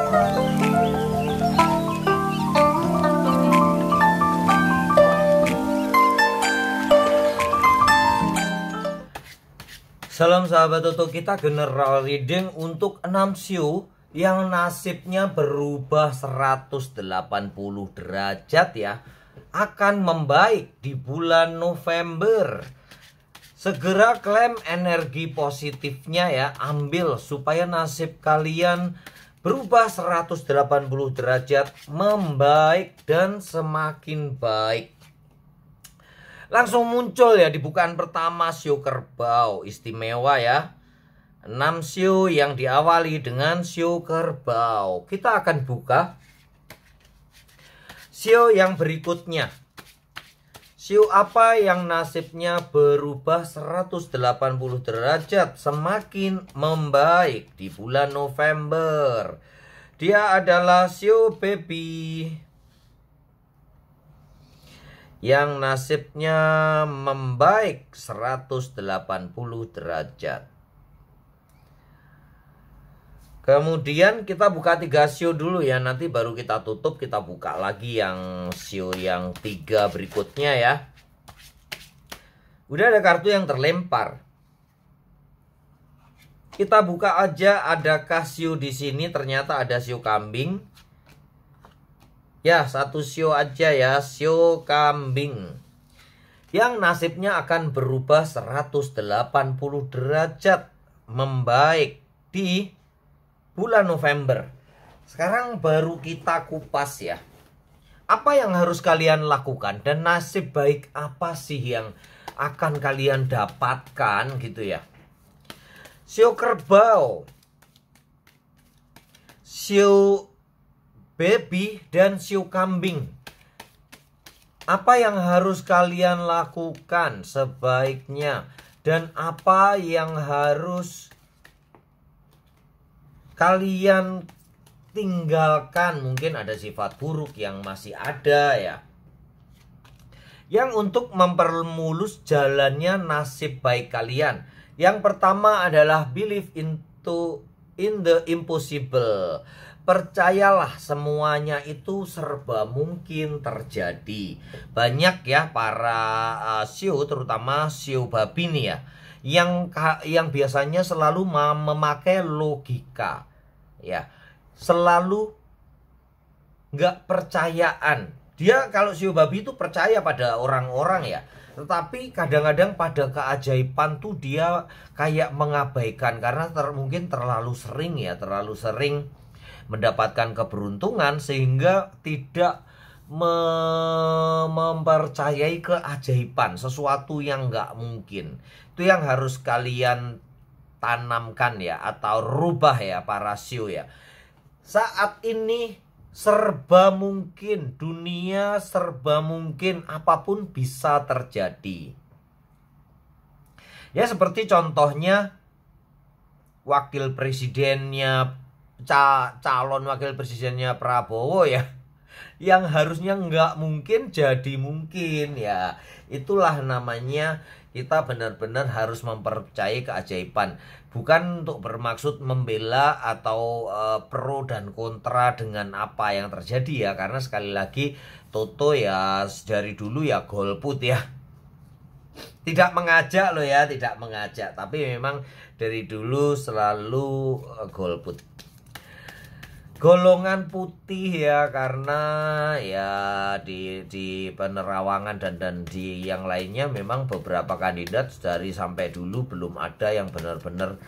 Salam sahabat Toto, kita general reading untuk 6 shio yang nasibnya berubah 180 derajat ya. Akan membaik di bulan November. Segera klaim energi positifnya ya, ambil supaya nasib kalian berubah 180 derajat, membaik dan semakin baik. Langsung muncul ya di bukaan pertama shio kerbau, istimewa ya. 6 shio yang diawali dengan shio kerbau. Kita akan buka shio yang berikutnya. Shio apa yang nasibnya berubah 180 derajat, semakin membaik di bulan November? Dia adalah shio baby yang nasibnya membaik 180 derajat. Kemudian kita buka 3 shio dulu ya, nanti baru kita tutup, kita buka lagi yang shio yang 3 berikutnya ya. Udah ada kartu yang terlempar. Kita buka aja, adakah shio di sini? Ternyata ada shio kambing. Ya, 1 shio aja ya, shio kambing. Yang nasibnya akan berubah 180 derajat, membaik di bulan November. Sekarang baru kita kupas ya. Apa yang harus kalian lakukan dan nasib baik apa sih yang akan kalian dapatkan gitu ya. Shio kerbau, shio baby dan shio kambing. Apa yang harus kalian lakukan sebaiknya dan apa yang harus kalian tinggalkan? Mungkin ada sifat buruk yang masih ada ya, yang untuk mempermulus jalannya nasib baik kalian. Yang pertama adalah believe in the impossible. Percayalah, semuanya itu serba mungkin terjadi. Banyak ya para shio, terutama shio babi nih ya, yang biasanya selalu memakai logika ya, selalu nggak percayaan. Dia kalau shio babi itu percaya pada orang-orang ya, tetapi kadang-kadang pada keajaiban tuh dia kayak mengabaikan karena mungkin terlalu sering mendapatkan keberuntungan sehingga tidak mempercayai keajaiban, sesuatu yang nggak mungkin. Itu yang harus kalian tanamkan ya, atau rubah ya para shio ya. Saat ini serba mungkin, dunia serba mungkin, apapun bisa terjadi. Ya seperti contohnya wakil presidennya, calon wakil presidennya Prabowo ya, yang harusnya nggak mungkin jadi mungkin ya. Itulah namanya kita benar-benar harus mempercayai keajaiban. Bukan untuk bermaksud membela atau pro dan kontra dengan apa yang terjadi ya, karena sekali lagi Toto ya dari dulu ya golput ya, tidak mengajak loh ya, tidak mengajak, tapi memang dari dulu selalu golput. Golongan putih ya, karena ya di penerawangan dan di yang lainnya memang beberapa kandidat dari sampai dulu belum ada yang benar-benar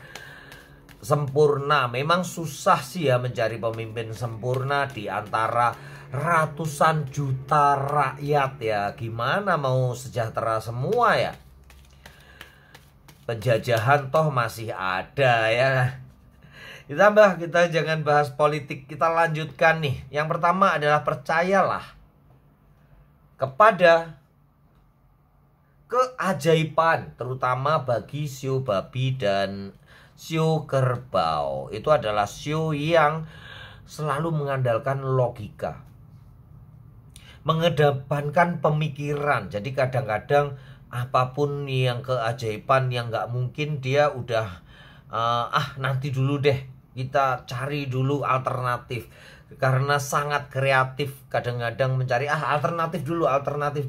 sempurna. Memang susah sih ya mencari pemimpin sempurna di antara ratusan juta rakyat ya. Gimana mau sejahtera semua ya? Penjajahan toh masih ada ya. Ditambah kita jangan bahas politik, kita lanjutkan nih. Yang pertama adalah percayalah kepada keajaiban, terutama bagi shio babi dan shio kerbau. Itu adalah shio yang selalu mengandalkan logika, mengedepankan pemikiran. Jadi kadang-kadang apapun yang keajaiban yang nggak mungkin dia udah nanti dulu deh kita cari dulu alternatif. Karena sangat kreatif kadang-kadang mencari alternatif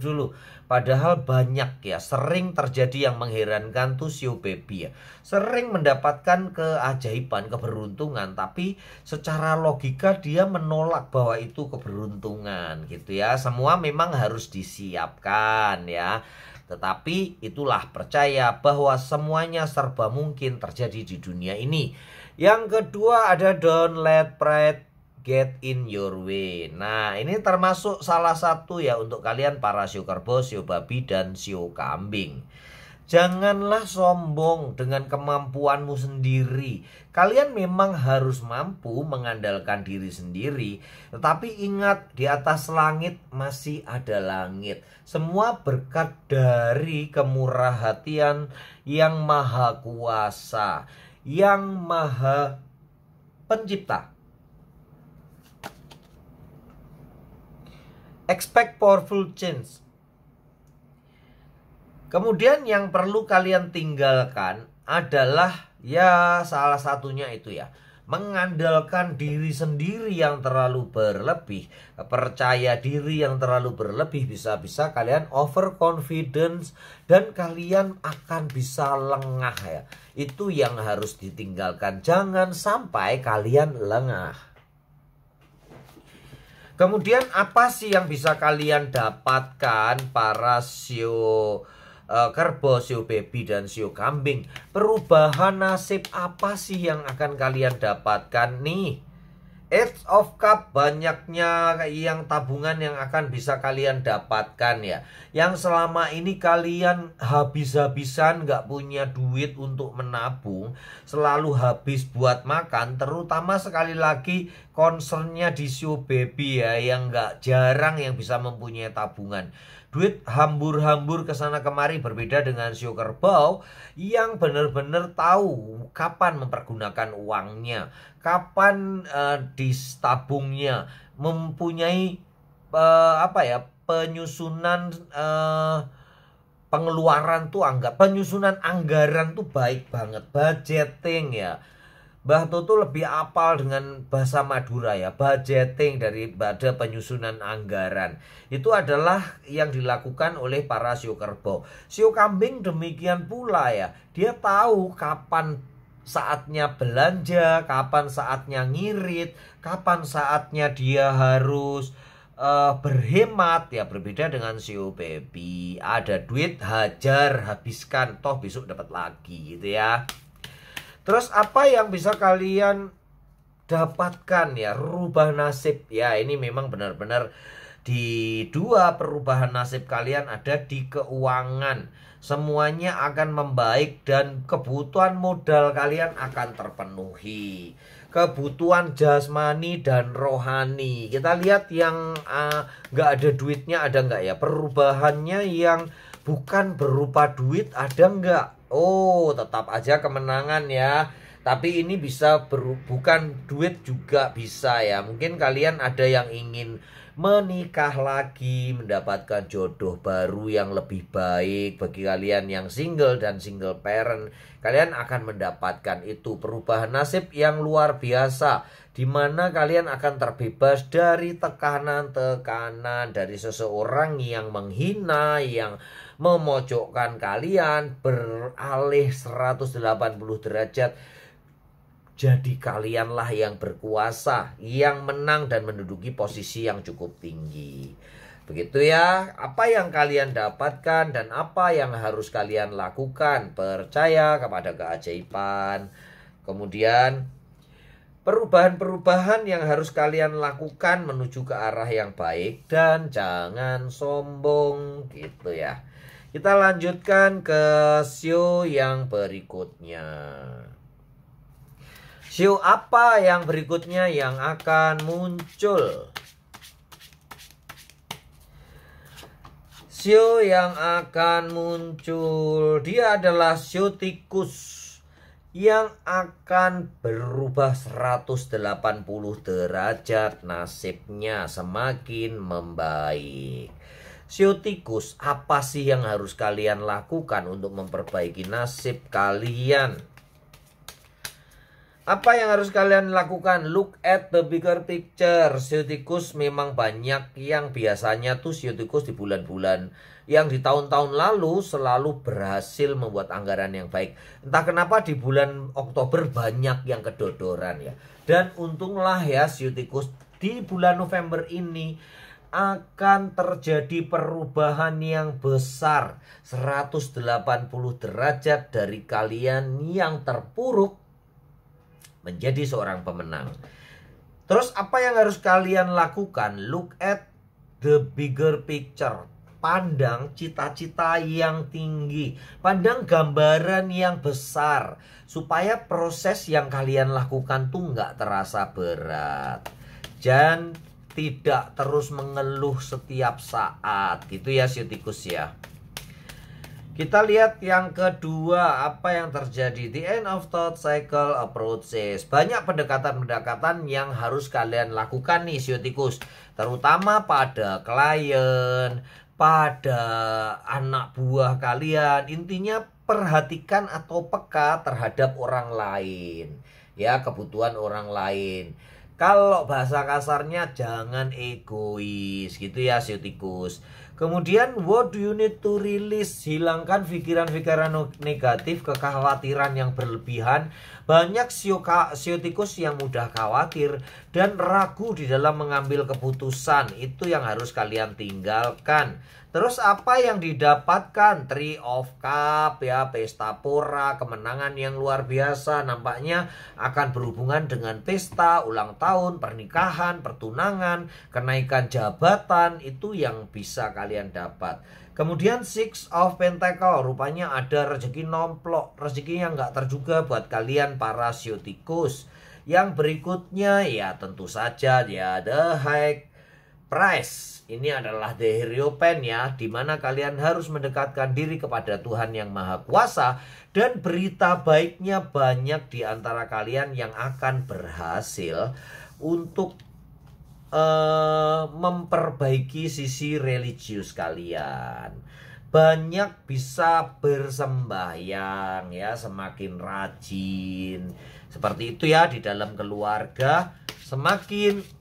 dulu. Padahal banyak ya, sering terjadi yang mengherankan tuh Shio Baby ya. Sering mendapatkan keajaiban, keberuntungan, tapi secara logika dia menolak bahwa itu keberuntungan gitu ya. Semua memang harus disiapkan ya. Tetapi itulah, percaya bahwa semuanya serba mungkin terjadi di dunia ini. Yang kedua ada don't let pride get in your way. Nah, ini termasuk salah satu ya untuk kalian para shio kerbau, shio babi, dan shio kambing. Janganlah sombong dengan kemampuanmu sendiri. Kalian memang harus mampu mengandalkan diri sendiri. Tetapi ingat, di atas langit masih ada langit. Semua berkat dari kemurah hatian yang maha kuasa, yang maha pencipta. Expect powerful change. Kemudian yang perlu kalian tinggalkan adalah ya salah satunya itu ya, mengandalkan diri sendiri yang terlalu berlebih. Percaya diri yang terlalu berlebih bisa-bisa kalian overconfidence dan kalian akan bisa lengah ya. Itu yang harus ditinggalkan. Jangan sampai kalian lengah. Kemudian apa sih yang bisa kalian dapatkan para shio kerbau, shio baby, dan shio kambing? Perubahan nasib apa sih yang akan kalian dapatkan nih? Eight of Cup, banyaknya yang tabungan yang akan bisa kalian dapatkan ya. Yang selama ini kalian habis-habisan gak punya duit untuk menabung, selalu habis buat makan. Terutama sekali lagi concernnya di shio baby ya, yang gak jarang yang bisa mempunyai tabungan. Duit hambur-hambur kesana kemari, berbeda dengan shio kerbau yang benar-benar tahu kapan mempergunakan uangnya, kapan ditabungnya, mempunyai penyusunan pengeluaran tuh penyusunan anggaran tuh baik banget, budgeting ya. Mbah Toto lebih apal dengan bahasa Madura ya, budgeting daripada penyusunan anggaran. Itu adalah yang dilakukan oleh para shio kerbau. Shio kambing demikian pula ya, dia tahu kapan saatnya belanja, kapan saatnya ngirit, kapan saatnya dia harus berhemat ya. Berbeda dengan shio baby, ada duit hajar, habiskan, toh besok dapat lagi gitu ya. Terus apa yang bisa kalian dapatkan ya, rubah nasib ya. Ini memang benar-benar di dua perubahan nasib kalian ada di keuangan. Semuanya akan membaik dan kebutuhan modal kalian akan terpenuhi. Kebutuhan jasmani dan rohani. Kita lihat yang nggak ada duitnya ada nggak ya? Perubahannya yang bukan berupa duit ada nggak? Oh, tetap aja kemenangan ya. Tapi ini bisa bukan duit juga bisa ya. Mungkin kalian ada yang ingin menikah lagi, mendapatkan jodoh baru yang lebih baik. Bagi kalian yang single dan single parent, kalian akan mendapatkan itu perubahan nasib yang luar biasa, di mana kalian akan terbebas dari tekanan-tekanan dari seseorang yang menghina, yang memojokkan kalian, beralih 180 derajat. Jadi kalianlah yang berkuasa, yang menang dan menduduki posisi yang cukup tinggi. Begitu ya, apa yang kalian dapatkan dan apa yang harus kalian lakukan. Percaya kepada keajaiban. Kemudian perubahan-perubahan yang harus kalian lakukan menuju ke arah yang baik. Dan jangan sombong gitu ya. Kita lanjutkan ke shio yang berikutnya. Shio apa yang berikutnya yang akan muncul? Shio yang akan muncul, dia adalah shio tikus yang akan berubah 180 derajat nasibnya, semakin membaik. Shio tikus, apa sih yang harus kalian lakukan untuk memperbaiki nasib kalian? Apa yang harus kalian lakukan? Look at the bigger picture. Sio tikus memang banyak yang biasanya tuh sio tikus di bulan-bulan yang di tahun-tahun lalu selalu berhasil membuat anggaran yang baik. Entah kenapa di bulan Oktober banyak yang kedodoran ya. Dan untunglah ya sio tikus di bulan November ini akan terjadi perubahan yang besar 180 derajat dari kalian yang terpuruk menjadi seorang pemenang. Terus apa yang harus kalian lakukan? Look at the bigger picture. Pandang cita-cita yang tinggi. Pandang gambaran yang besar. Supaya proses yang kalian lakukan tuh nggak terasa berat. Dan tidak terus mengeluh setiap saat. Gitu ya sio tikus ya. Kita lihat yang kedua, apa yang terjadi. The end of thought cycle approaches. Banyak pendekatan-pendekatan yang harus kalian lakukan nih sio tikus. Terutama pada klien, pada anak buah kalian. Intinya perhatikan atau peka terhadap orang lain. Ya, kebutuhan orang lain. Kalau bahasa kasarnya jangan egois gitu ya sio tikus. Kemudian what do you need to release? Hilangkan pikiran-pikiran negatif, kekhawatiran yang berlebihan. Banyak sio tikus yang mudah khawatir dan ragu di dalam mengambil keputusan. Itu yang harus kalian tinggalkan. Terus apa yang didapatkan? Three of Cup ya, pesta pora, kemenangan yang luar biasa. Nampaknya akan berhubungan dengan pesta, ulang tahun, pernikahan, pertunangan, kenaikan jabatan. Itu yang bisa kalian dapat. Kemudian Six of Pentacle, rupanya ada rezeki nomplok, rezeki yang gak terduga buat kalian para sio tikus. Yang berikutnya ya tentu saja ya The High Price. Ini adalah the Hierophant ya, dimana kalian harus mendekatkan diri kepada Tuhan yang Maha Kuasa. Dan berita baiknya banyak di antara kalian yang akan berhasil untuk memperbaiki sisi religius kalian. Banyak bisa bersembahyang ya, semakin rajin. Seperti itu ya di dalam keluarga, semakin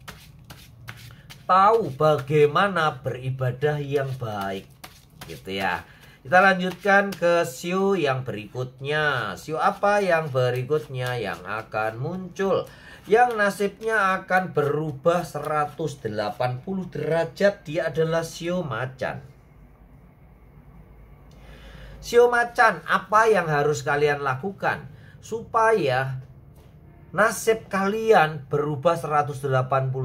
tahu bagaimana beribadah yang baik gitu ya. Kita lanjutkan ke sio yang berikutnya. Sio apa yang berikutnya yang akan muncul? Yang nasibnya akan berubah 180 derajat. Dia adalah sio macan. Sio macan, apa yang harus kalian lakukan supaya nasib kalian berubah 180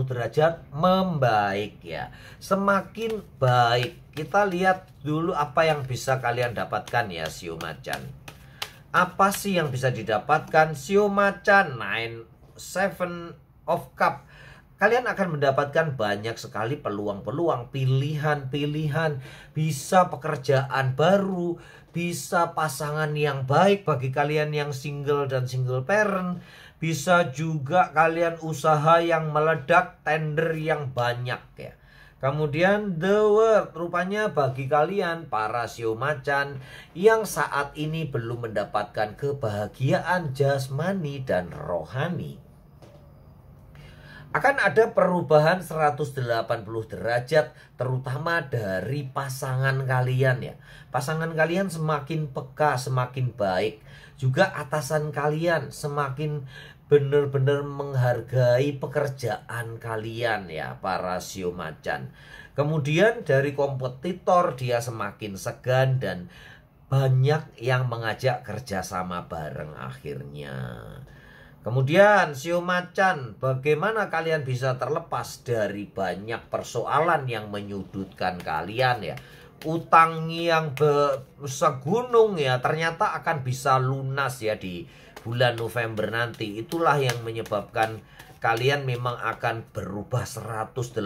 derajat membaik ya. Semakin baik. Kita lihat dulu apa yang bisa kalian dapatkan ya sio macan. Apa sih yang bisa didapatkan sio macan? Seven of Cup. Kalian akan mendapatkan banyak sekali peluang-peluang, pilihan-pilihan. Bisa pekerjaan baru, bisa pasangan yang baik bagi kalian yang single dan single parent. Bisa juga kalian usaha yang meledak, tender yang banyak ya. Kemudian The World, rupanya bagi kalian para sio macan yang saat ini belum mendapatkan kebahagiaan jasmani dan rohani, akan ada perubahan 180 derajat terutama dari pasangan kalian ya. Pasangan kalian semakin peka, semakin baik. Juga atasan kalian semakin benar-benar menghargai pekerjaan kalian ya para sio macan. Kemudian dari kompetitor dia semakin segan dan banyak yang mengajak kerjasama bareng akhirnya. Kemudian sio macan, bagaimana kalian bisa terlepas dari banyak persoalan yang menyudutkan kalian ya. Utang yang segunung ya ternyata akan bisa lunas ya di bulan November nanti. Itulah yang menyebabkan kalian memang akan berubah 180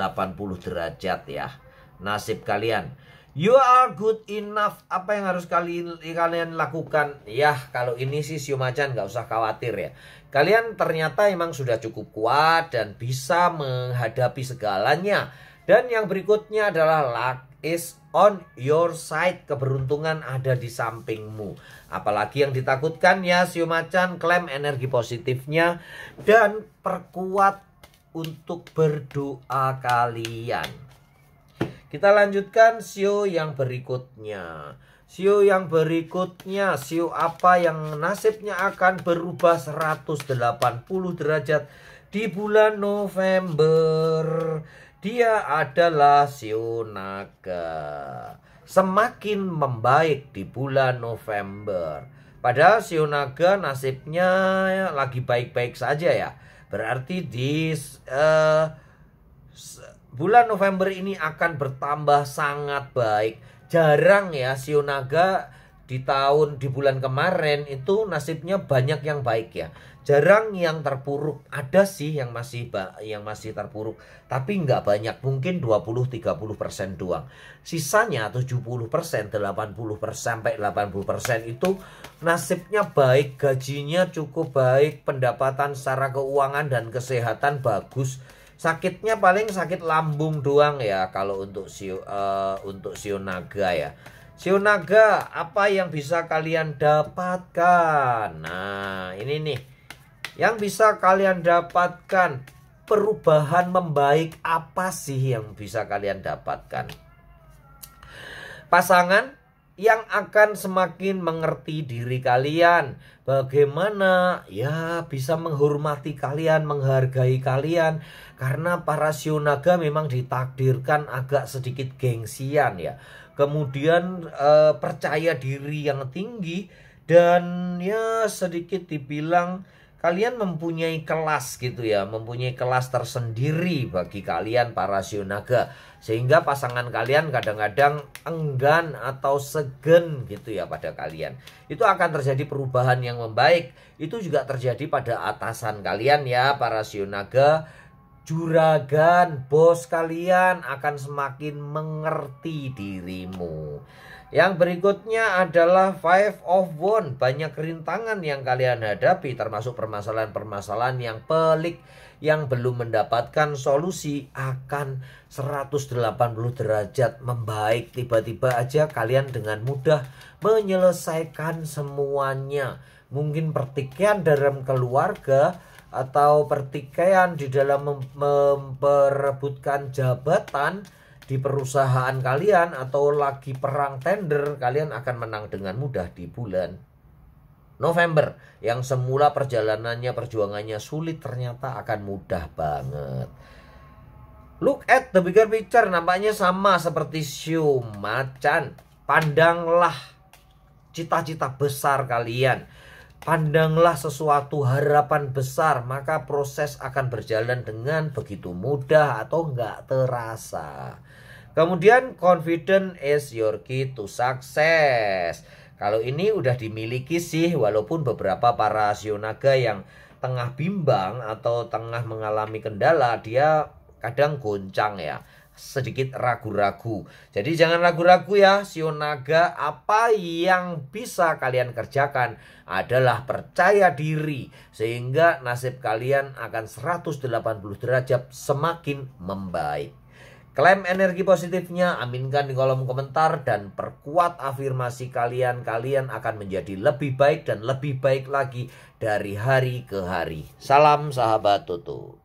derajat ya nasib kalian. You are good enough. Apa yang harus kalian lakukan? Ya kalau ini sih sio macan gak usah khawatir ya. Kalian ternyata emang sudah cukup kuat dan bisa menghadapi segalanya. Dan yang berikutnya adalah is on your side. Keberuntungan ada di sampingmu. Apalagi yang ditakutkan ya Shio Macan, klaim energi positifnya dan perkuat untuk berdoa kalian. Kita lanjutkan Shio yang berikutnya. Shio yang berikutnya, Shio apa yang nasibnya akan berubah 180 derajat di bulan November. Dia adalah Shio Naga. Semakin membaik di bulan November. Padahal Shio Naga nasibnya lagi baik-baik saja ya. Berarti di bulan November ini akan bertambah sangat baik. Jarang ya Shio Naga di bulan kemarin itu nasibnya banyak yang baik ya. Jarang yang terpuruk. Ada sih yang masih terpuruk, tapi nggak banyak, mungkin 20-30% doang. Sisanya 70%, 80% sampai 80% itu nasibnya baik, gajinya cukup baik, pendapatan secara keuangan dan kesehatan bagus. Sakitnya paling sakit lambung doang ya kalau untuk Shio Naga ya. Shio Naga, apa yang bisa kalian dapatkan? Nah, ini nih. Yang bisa kalian dapatkan, perubahan membaik apa sih yang bisa kalian dapatkan? Pasangan yang akan semakin mengerti diri kalian. Bagaimana ya bisa menghormati kalian, menghargai kalian. Karena para Shio Naga memang ditakdirkan agak sedikit gengsian ya. Kemudian percaya diri yang tinggi. Dan ya sedikit dibilang kalian mempunyai kelas gitu ya. Mempunyai kelas tersendiri bagi kalian para Shio Naga. Sehingga pasangan kalian kadang-kadang enggan atau segen gitu ya pada kalian. Itu akan terjadi perubahan yang membaik. Itu juga terjadi pada atasan kalian ya para Shio Naga. Juragan, bos kalian akan semakin mengerti dirimu. Yang berikutnya adalah Five of Wands. Banyak rintangan yang kalian hadapi, termasuk permasalahan-permasalahan yang pelik yang belum mendapatkan solusi, akan 180 derajat membaik. Tiba-tiba aja kalian dengan mudah menyelesaikan semuanya. Mungkin pertikaian dalam keluarga atau pertikaian di dalam memperebutkan jabatan di perusahaan kalian, atau lagi perang tender, kalian akan menang dengan mudah di bulan November. Yang semula perjuangannya sulit, ternyata akan mudah banget. Look at the bigger picture. Nampaknya sama seperti Shio Macan. Pandanglah cita-cita besar kalian. Pandanglah sesuatu harapan besar, maka proses akan berjalan dengan begitu mudah atau nggak terasa. Kemudian confident is your key to success. Kalau ini udah dimiliki sih, walaupun beberapa para Shio Naga yang tengah bimbang atau tengah mengalami kendala, dia kadang goncang ya, sedikit ragu-ragu. Jadi jangan ragu-ragu ya Shio Naga. Apa yang bisa kalian kerjakan adalah percaya diri, sehingga nasib kalian akan 180 derajat semakin membaik. Klaim energi positifnya, aminkan di kolom komentar, dan perkuat afirmasi kalian. Kalian akan menjadi lebih baik dan lebih baik lagi dari hari ke hari. Salam sahabat Tutu.